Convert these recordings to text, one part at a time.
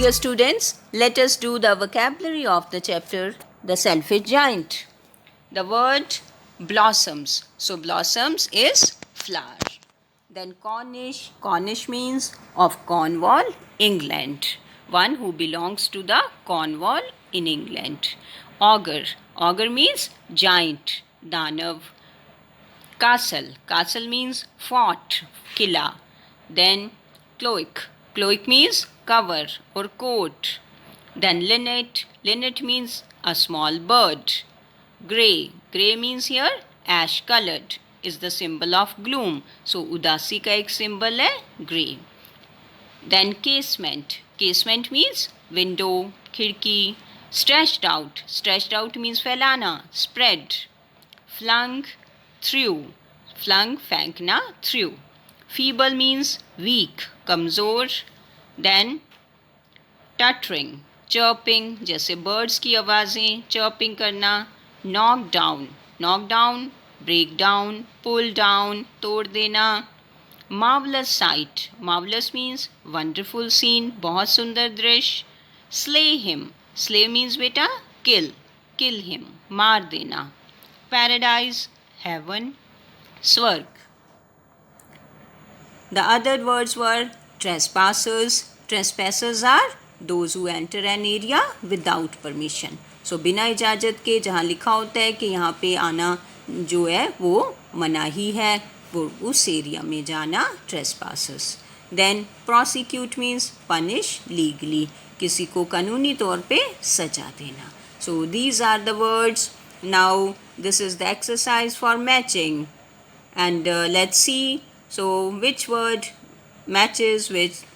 Dear students, let us do the vocabulary of the chapter The Selfish Giant. The word blossoms. So blossoms is flower. Then Cornish. Cornish means of Cornwall, England. One who belongs to the Cornwall in England. Ogre. Ogre means giant, Danav. Castle. Castle means fort, killa. Then cloak. Cloak means cover or coat. Then linnet. Linnet means a small bird. Grey. Grey means here ash colored is the symbol of gloom. So udasi का एक symbol है grey. Then casement. Casement means window, खिड़की. Stretched out. Stretched out means फैलाना, spread. Flung, threw. Flung फेंकना, threw. Feeble means weak, कमज़ोर. Then tuttering, chirping जैसे birds की आवाज़ें chirping करना. Knock down. Knock down, break down, pull down, तोड़ देना. Marvelous sight. Marvelous means wonderful scene, बहुत सुंदर दृश्य. Slay him. Slay means बेटा kill. Kill him, मार देना. Paradise, heaven. Swarg. The other words were trespassers. Trespassers are those who enter an area without permission. So बिना इजाज़त के जहाँ लिखा होता है कि यहाँ पे आना जो है वो मनाही है, वो उस एरिया में जाना trespassers. Then prosecute means punish legally. किसी को कानूनी तौर पे सजा देना. So these are the words. Now this is the exercise for matching. And let's see. So which word matches with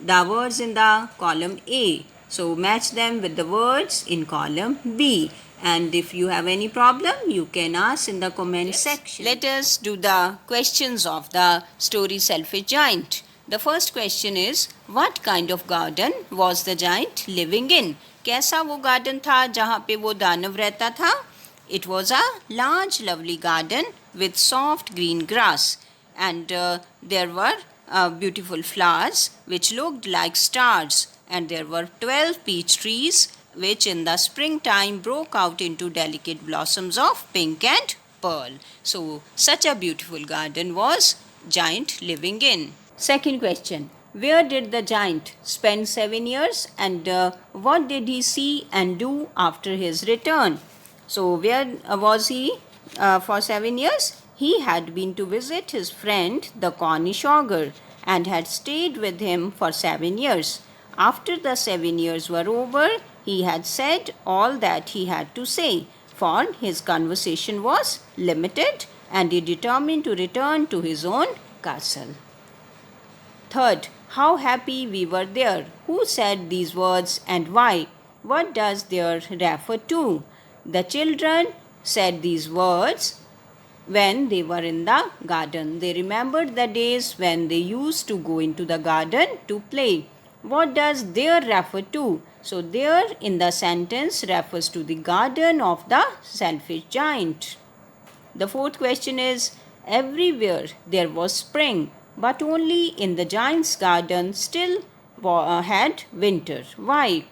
the words in the column A? So match them with the words in column B. And if you have any problem, you can ask in the comment section. Let us do the questions of the story Selfish Giant. The first question is, what kind of garden was the giant living in? कैसा वो garden था जहाँ पे वो दानव रहता था? It was a large, lovely garden with soft green grass, and there were beautiful flowers which looked like stars, and there were 12 peach trees which in the springtime broke out into delicate blossoms of pink and pearl. So such a beautiful garden was giant living in. Second question, where did the giant spend 7 years, and what did he see and do after his return? So where was he for 7 years? He had been to visit his friend the Cornish ogre and had stayed with him for 7 years. After the 7 years were over, he had said all that he had to say, for his conversation was limited and he determined to return to his own castle. Third, how happy we were there. Who said these words and why? What does there refer to? The children said these words when they were in the garden. They remembered the days when they used to go into the garden to play. What does there refer to? So there in the sentence refers to the garden of the selfish giant. The fourth question is, everywhere there was spring, but only in the giant's garden still had winter. Why?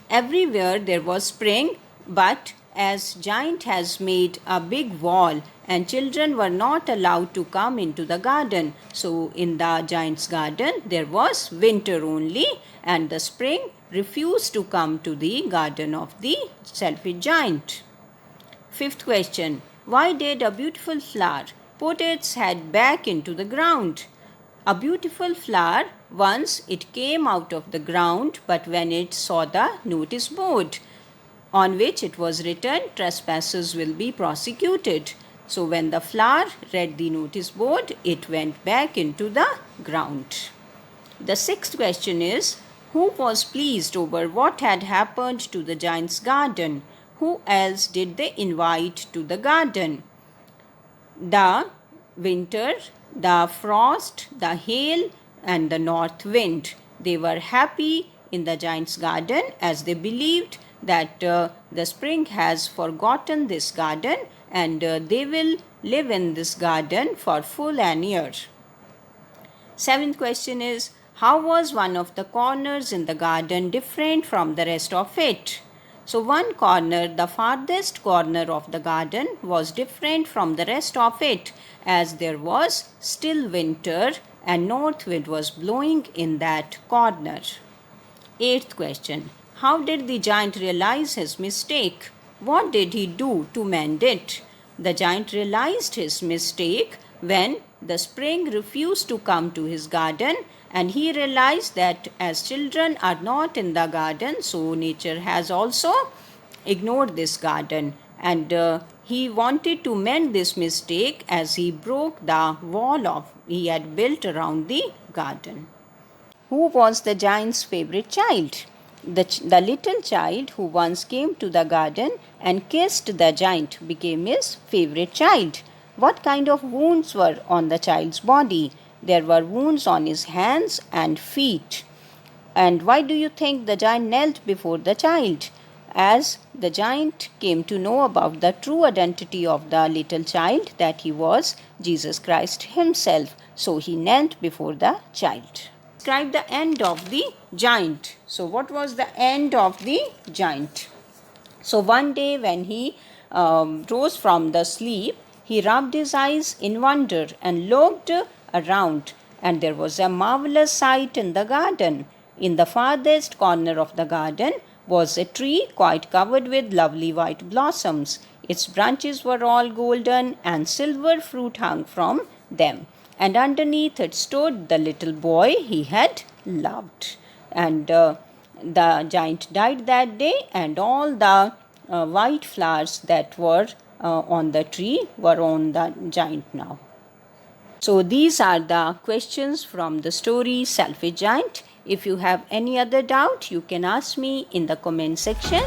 Everywhere there was spring, but as giant has made a big wall and children were not allowed to come into the garden, so in the giant's garden there was winter only, and the spring refused to come to the garden of the selfish giant. Fifth question, why did a beautiful flower put its head back into the ground? A beautiful flower, once it came out of the ground, but when it saw the notice board on which it was written, trespassers will be prosecuted. So when the flower read the notice board, it went back into the ground. The sixth question is, who was pleased over what had happened to the giant's garden? Who else did they invite to the garden? The winter, the frost, the hail, and the north wind. They were happy in the giant's garden as they believed that the spring has forgotten this garden and they will live in this garden for full an year. Seventh question is, How was one of the corners in the garden different from the rest of it? So, one corner, the farthest corner of the garden, was different from the rest of it, as there was still winter and north wind was blowing in that corner. Eighth question. How did the giant realize his mistake? What did he do to mend it? The giant realized his mistake when the spring refused to come to his garden, and he realized that as children are not in the garden, so nature has also ignored this garden, and he wanted to mend this mistake as he broke the wall he had built around the garden. Who was the giant's favorite child? The little child who once came to the garden and kissed the giant became his favorite child. What kind of wounds were on the child's body? There were wounds on his hands and feet. And why do you think the giant knelt before the child? As the giant came to know about the true identity of the little child, that he was Jesus Christ himself, so he knelt before the child. Describe the end of the giant. So, what was the end of the giant? So, one day when he rose from the sleep, he rubbed his eyes in wonder and looked around, and there was a marvelous sight in the garden. In the farthest corner of the garden was a tree quite covered with lovely white blossoms. Its branches were all golden, and silver fruit hung from them. And underneath it stood the little boy he had loved. And the giant died that day, and all the white flowers that were on the tree were on the giant now. So these are the questions from the story Selfish Giant. If you have any other doubt, you can ask me in the comment section.